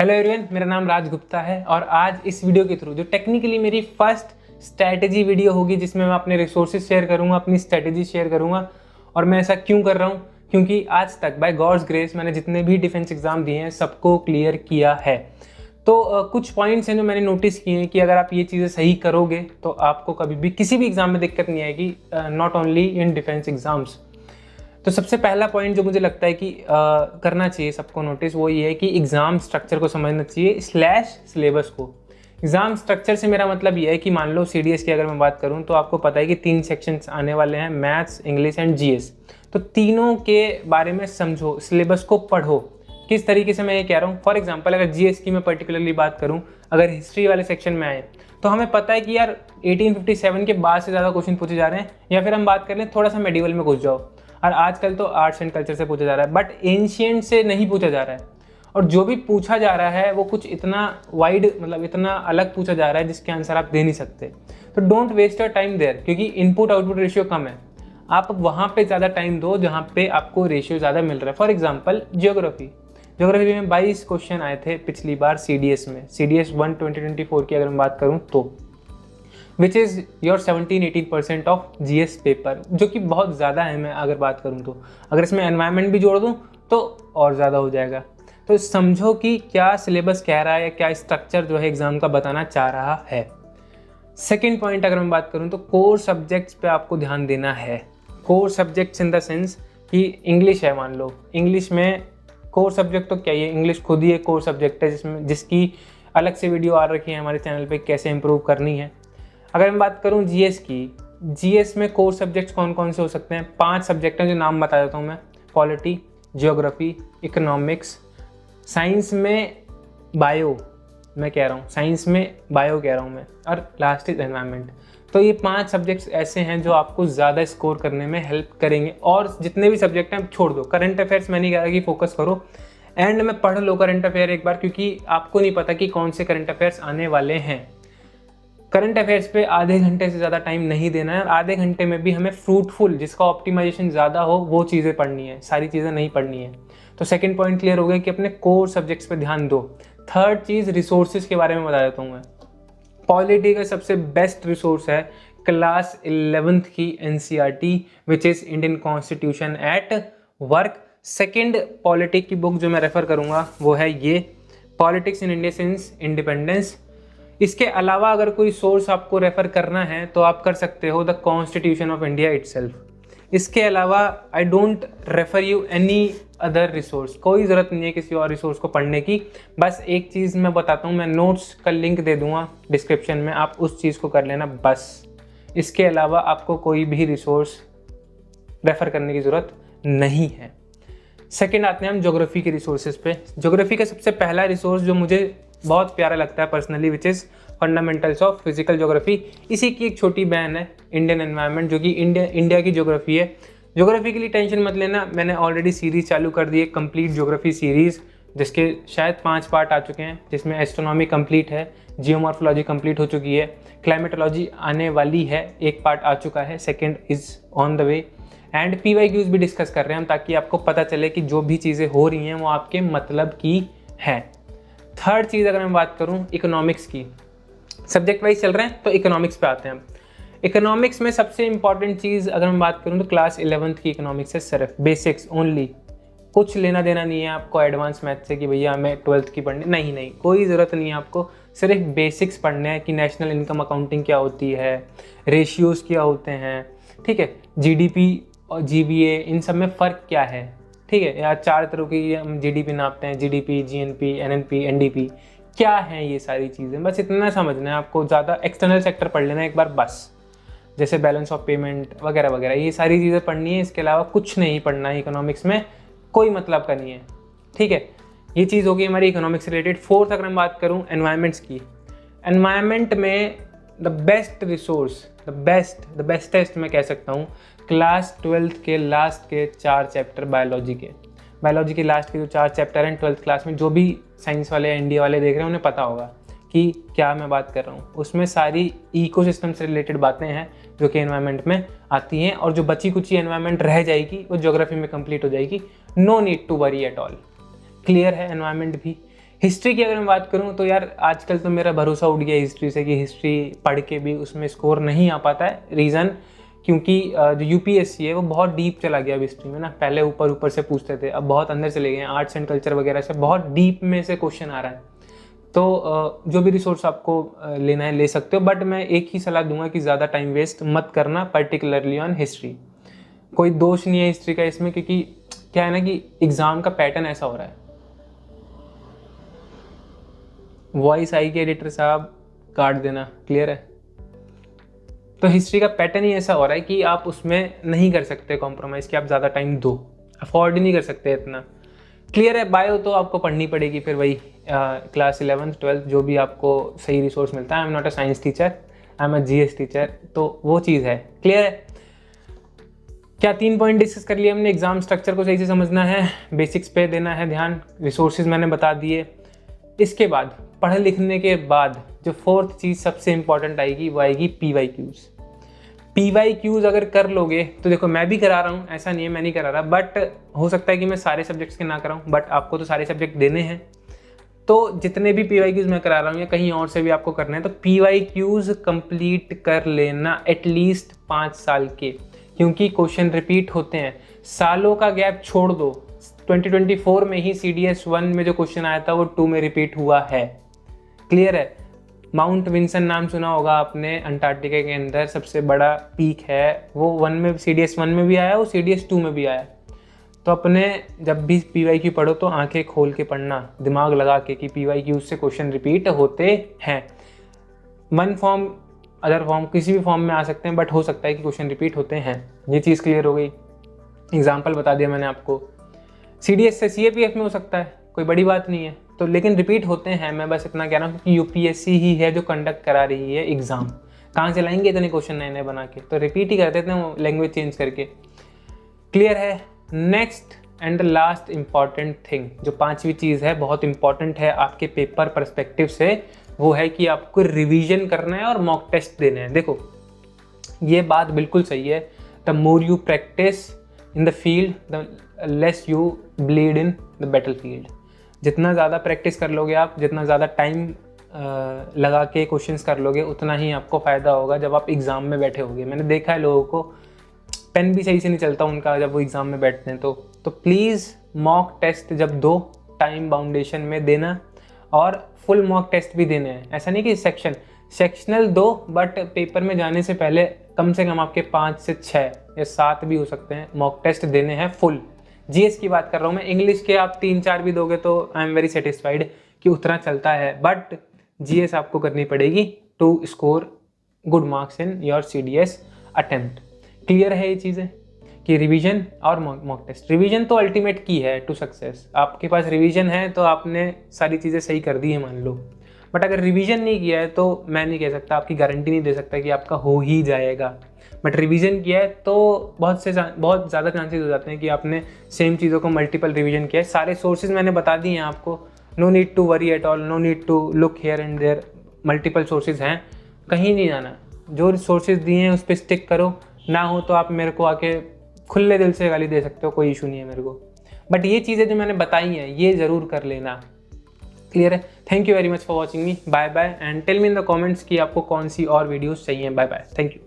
Hello everyone, मेरा नाम राज गुप्ता है और आज इस वीडियो के थ्रू जो टेक्निकली मेरी फर्स्ट स्ट्रैटेजी वीडियो होगी जिसमें मैं अपने रिसोर्सेज शेयर करूंगा, अपनी स्ट्रैटेजी शेयर करूंगा। और मैं ऐसा क्यों कर रहा हूं? क्योंकि आज तक बाय गॉड्स ग्रेस मैंने जितने भी डिफेंस एग्जाम दिए हैं सबको क्लियर किया है। तो कुछ पॉइंट्स हैं जो मैंने नोटिस किए हैं कि अगर आप ये चीज़ें सही करोगे तो आपको कभी भी किसी भी एग्जाम में दिक्कत नहीं आएगी, not only in defence exams. तो सबसे पहला पॉइंट जो मुझे लगता है कि करना चाहिए सबको नोटिस, वो ये है कि एग्ज़ाम स्ट्रक्चर को समझना चाहिए स्लैश सिलेबस को। एग्ज़ाम स्ट्रक्चर से मेरा मतलब ये है कि मान लो CDS की अगर मैं बात करूँ तो आपको पता है कि 3 सेक्शंस आने वाले हैं, मैथ्स, इंग्लिश एंड GS। तो तीनों के बारे में समझो, सिलेबस को पढ़ो। किस तरीके से मैं ये कह रहा हूँ, फॉर एग्जाम्पल अगर GS की मैं पर्टिकुलरली बात करूँ, अगर हिस्ट्री वाले सेक्शन में आए तो हमें पता है कि यार 1857 के बाद से ज़्यादा क्वेश्चन पूछे जा रहे हैं। या फिर हम बात कर लें थोड़ा सा मेडिवल में घुस जाओ, और आजकल तो आर्ट्स एंड कल्चर से पूछा जा रहा है, बट एंशिएंट से नहीं पूछा जा रहा है। और जो भी पूछा जा रहा है वो कुछ इतना वाइड, मतलब इतना अलग पूछा जा रहा है जिसके आंसर आप दे नहीं सकते। तो don't waste your time there, क्योंकि इनपुट आउटपुट रेशियो कम है। आप वहाँ पे ज़्यादा टाइम दो जहाँ पे आपको रेशियो ज़्यादा मिल रहा है। फॉर एग्जाम्पल ज्योग्राफी में 22 क्वेश्चन आए थे पिछली बार CDS में, CDS 1 2024 की अगर मैं बात करूँ तो, which is your 17-18% of GS paper, जो कि बहुत ज़्यादा है। मैं अगर बात करूँ तो अगर इसमें एनवायरनमेंट भी जोड़ दूँ तो और ज़्यादा हो जाएगा। तो समझो कि क्या सिलेबस कह रहा है या क्या स्ट्रक्चर जो है एग्ज़ाम का बताना चाह रहा है। सेकेंड पॉइंट अगर मैं बात करूँ तो कोर सब्जेक्ट्स पे आपको ध्यान देना है। Core subjects in the sense कि इंग्लिश है, मान लो इंग्लिश में कोर सब्जेक्ट तो क्या, ये इंग्लिश खुद ही एक कोर सब्जेक्ट है जिसकी अलग से वीडियो आ रखी है हमारे चैनल पे कैसे इंप्रूव करनी है। अगर मैं बात करूं GS की, GS में कोर सब्जेक्ट्स कौन कौन से हो सकते हैं? 5 सब्जेक्ट हैं जो नाम बता देता हूं मैं। पॉलिटी, ज्योग्राफी, इकोनॉमिक्स, साइंस में बायो, मैं कह रहा हूं साइंस में बायो कह रहा हूं मैं, और लास्ट इज एनवायरनमेंट। तो ये 5 सब्जेक्ट्स ऐसे हैं जो आपको ज़्यादा स्कोर करने में हेल्प करेंगे। और जितने भी सब्जेक्ट हैं छोड़ दो। करंट अफेयर्स मैं नहीं कह रहा कि फोकस करो, एंड में पढ़ लो करंट अफेयर एक बार, क्योंकि आपको नहीं पता कि कौन से करंट अफेयर्स आने वाले हैं। करंट अफेयर्स पे आधे घंटे से ज़्यादा टाइम नहीं देना है, और आधे घंटे में भी हमें फ्रूटफुल, जिसका ऑप्टिमाइजेशन ज़्यादा हो, वो चीज़ें पढ़नी है, सारी चीज़ें नहीं पढ़नी है। तो सेकंड पॉइंट क्लियर हो गया कि अपने कोर सब्जेक्ट्स पे ध्यान दो। थर्ड चीज़ रिसोर्सेज के बारे में बता देता हूँ मैं। पॉलिटी का सबसे बेस्ट रिसोर्स है क्लास 11th की NCERT, which is Indian constitution at work. Second polity की बुक जो मैं रेफ़र करूँगा वो है ये, politics in India since independence. इसके अलावा अगर कोई सोर्स आपको रेफ़र करना है तो आप कर सकते हो the constitution of India itself. इसके अलावा I don't refer you any other resource. कोई ज़रूरत नहीं है किसी और रिसोर्स को पढ़ने की। बस एक चीज़ मैं बताता हूँ, मैं नोट्स का लिंक दे दूँगा डिस्क्रिप्शन में, आप उस चीज़ को कर लेना बस। इसके अलावा आपको कोई भी रिसोर्स रेफ़र करने की ज़रूरत नहीं है। सेकेंड आते हैं हम ज्योग्राफी के रिसोर्सेज पे। ज्योग्राफी का सबसे पहला रिसोर्स जो मुझे बहुत प्यारा लगता है personally, which is fundamentals of physical geography. इसी की एक छोटी बहन है इंडियन एनवायरनमेंट, जो कि इंडिया की ज्योग्राफी है। ज्योग्राफी के लिए टेंशन मत लेना, मैंने ऑलरेडी सीरीज़ चालू कर दी है, कंप्लीट ज्योग्राफी सीरीज़, जिसके शायद 5 पार्ट आ चुके हैं, जिसमें एस्ट्रोनॉमी कंप्लीट है, जियोमॉर्फोलॉजी कंप्लीट हो चुकी है, क्लाइमेटोलॉजी आने वाली है, एक पार्ट आ चुका है, second is on the way, and PYQs भी डिस्कस कर रहे हैं हम, ताकि आपको पता चले कि जो भी चीज़ें हो रही हैं वो आपके मतलब की हैं। थर्ड चीज़ अगर मैं बात करूं इकोनॉमिक्स की, सब्जेक्ट वाइज चल रहे हैं तो इकोनॉमिक्स पे आते हैं हम। इकोनॉमिक्स में सबसे इंपॉर्टेंट चीज़ अगर मैं बात करूं तो क्लास 11th की इकोनॉमिक्स है, सिर्फ बेसिक्स ओनली। कुछ लेना देना नहीं है आपको एडवांस मैथ से कि भैया हमें 12th की पढ़नी, नहीं, कोई ज़रूरत नहीं है आपको। सिर्फ बेसिक्स पढ़ने हैं कि नेशनल इनकम अकाउंटिंग क्या होती है, रेशियोज़ क्या होते हैं, ठीक है, GDP और GVA, इन सब में फ़र्क क्या है, ठीक है। या 4 तरह की हम GDP नापते हैं, GDP, GNP, NNP, NDP, क्या है ये सारी चीज़ें, बस इतना समझना है आपको। ज़्यादा एक्सटर्नल सेक्टर पढ़ लेना एक बार बस, जैसे बैलेंस ऑफ पेमेंट वगैरह वगैरह, ये सारी चीज़ें पढ़नी है। इसके अलावा कुछ नहीं पढ़ना है इकोनॉमिक्स में, कोई मतलब का नहीं है, ठीक है। ये चीज़ होगी हमारी इकोनॉमिक्स रिलेटेड। फोर्थ अगर मैं बात करूँ एनवायरनमेंट्स की, एनवायरनमेंट में the best resource, the bestest मैं कह सकता हूँ, क्लास 12th के लास्ट के 4 चैप्टर बायोलॉजी के लास्ट के जो 4 चैप्टर हैं 12th क्लास में, जो भी साइंस वाले इंडिया वाले देख रहे हैं उन्हें पता होगा कि क्या मैं बात कर रहा हूँ। उसमें सारी इकोसिस्टम से रिलेटेड बातें हैं जो कि एनवायरनमेंट में आती हैं, और जो बची कुची एनवायरनमेंट रह जाएगी वो ज्योग्राफी में कंप्लीट हो जाएगी। No need to worry at all, clear है एनवायरनमेंट भी। हिस्ट्री की अगर मैं बात करूं तो यार आजकल तो मेरा भरोसा उठ गया हिस्ट्री से कि हिस्ट्री पढ़ के भी उसमें स्कोर नहीं आ पाता है। रीज़न क्योंकि जो यूपीएससी है वो बहुत डीप चला गया अब हिस्ट्री में ना। पहले ऊपर ऊपर से पूछते थे, अब बहुत अंदर चले गए हैं, आर्ट्स एंड कल्चर वगैरह से बहुत डीप में से क्वेश्चन आ रहा है। तो जो भी रिसोर्स आपको लेना है ले सकते हो, बट मैं एक ही सलाह दूंगा कि ज़्यादा टाइम वेस्ट मत करना, पर्टिकुलरली ऑन हिस्ट्री। कोई दोष नहीं है हिस्ट्री का इसमें, क्योंकि क्या है ना कि एग्ज़ाम का पैटर्न ऐसा हो रहा है। वॉइस आई के एडिटर साहब काट देना, क्लियर है। तो हिस्ट्री का पैटर्न ही ऐसा हो रहा है कि आप उसमें नहीं कर सकते कॉम्प्रोमाइज़ कि आप ज़्यादा टाइम दो, अफोर्ड ही नहीं कर सकते इतना, क्लियर है। बायो तो आपको पढ़नी पड़ेगी फिर वही क्लास 11th 12th जो भी आपको सही रिसोर्स मिलता है। I am not a science teacher, I am a GS teacher, तो वो चीज़ है, क्लियर है। क्या 3 पॉइंट डिस्कस कर लिए हमने। एग्जाम स्ट्रक्चर को सही से समझना है, बेसिक्स पे देना है ध्यान, रिसोर्सेज मैंने बता दिए। इसके बाद पढ़ लिखने के बाद जो फोर्थ चीज़ सबसे इंपॉर्टेंट आएगी वो आएगी PYQs। PYQs अगर कर लोगे तो देखो, मैं भी करा रहा हूँ, ऐसा नहीं है मैं नहीं करा रहा, बट हो सकता है कि मैं सारे सब्जेक्ट्स के ना कराऊँ, बट आपको तो सारे सब्जेक्ट देने हैं। तो जितने भी PYQs मैं करा रहा हूँ या कहीं और से भी आपको करने हैं, तो PYQs कंप्लीट कर लेना एटलीस्ट 5 साल के, क्योंकि क्वेश्चन रिपीट होते हैं। सालों का गैप छोड़ दो, 2024 में ही CDS 1 में जो क्वेश्चन आया था वो 2 में रिपीट हुआ है, क्लियर है। माउंट विंसन नाम सुना होगा आपने, अंटार्कटिका के अंदर सबसे बड़ा पीक है, वो 1 में CDS 1 में भी आया, वो CDS 2 में भी आया। तो अपने जब भी PYQ पढ़ो तो आंखें खोल के पढ़ना, दिमाग लगा के कि PYQ से क्वेश्चन रिपीट होते हैं। वन फॉर्म अदर फॉर्म किसी भी फॉर्म में आ सकते हैं, बट हो सकता है कि क्वेश्चन रिपीट होते हैं। ये चीज़ क्लियर हो गई, एग्जाम्पल बता दिया मैंने आपको। CDS से CAPF में हो सकता है, कोई बड़ी बात नहीं है, तो लेकिन रिपीट होते हैं। मैं बस इतना कह रहा हूँ कि UPSC ही है जो कंडक्ट करा रही है एग्ज़ाम, कहाँ से लाएंगे इतने क्वेश्चन नए नए बना के, तो रिपीट ही कर देते हैं लैंग्वेज चेंज करके, क्लियर है। Next and the last important thing, जो 5वीं चीज़ है, बहुत इंपॉर्टेंट है आपके पेपर पर्सपेक्टिव से, वो है कि आपको रिवीजन करना है और मॉक टेस्ट देने हैं। देखो ये बात बिल्कुल सही है, the more you practice in the field the less you bleed in the battle field. जितना ज़्यादा प्रैक्टिस कर लोगे आप, जितना ज़्यादा टाइम लगा के क्वेश्चंस कर लोगे, उतना ही आपको फ़ायदा होगा जब आप एग्ज़ाम में बैठे होगे। मैंने देखा है लोगों को पेन भी सही से नहीं चलता उनका जब वो एग्ज़ाम में बैठते हैं। तो प्लीज़ मॉक टेस्ट जब दो, टाइम बाउंडेशन में देना, और फुल मॉक टेस्ट भी देने हैं। ऐसा नहीं कि सेक्शनल दो, बट पेपर में जाने से पहले कम से कम आपके 5 से 6 या 7 भी हो सकते हैं मॉक टेस्ट देने हैं फुल। GS की बात कर रहा हूँ मैं, इंग्लिश के आप 3-4 भी दोगे तो आई एम वेरी सेटिस्फाइड कि उतना चलता है, बट GS आपको करनी पड़ेगी to score good marks in your CDS attempt. Clear है ये चीज़ें कि रिवीजन और मॉक टेस्ट। रिवीजन तो अल्टीमेट की है टू सक्सेस। आपके पास रिवीजन है तो आपने सारी चीज़ें सही कर दी है मान लो, बट अगर रिवीजन नहीं किया है तो मैं नहीं कह सकता, आपकी गारंटी नहीं दे सकता कि आपका हो ही जाएगा। बट रिवीजन किया है तो बहुत ज़्यादा चांसेस हो जाते हैं कि आपने सेम चीज़ों को मल्टीपल रिवीजन किया है। सारे सोर्सेज मैंने बता दिए हैं आपको, no need to worry at all, no need to look here and there, multiple sources हैं, कहीं नहीं जाना। जो सोर्सेज दिए हैं उस पर स्टिक करो, ना हो तो आप मेरे को आके खुले दिल से गाली दे सकते हो, कोई इशू नहीं है मेरे को, बट ये चीज़ें जो मैंने बताई हैं ये ज़रूर कर लेना, क्लियर है। Thank you very much for watching me, bye bye, and tell me in the comments कि आपको कौन सी और वीडियोस चाहिए। Bye bye, thank you.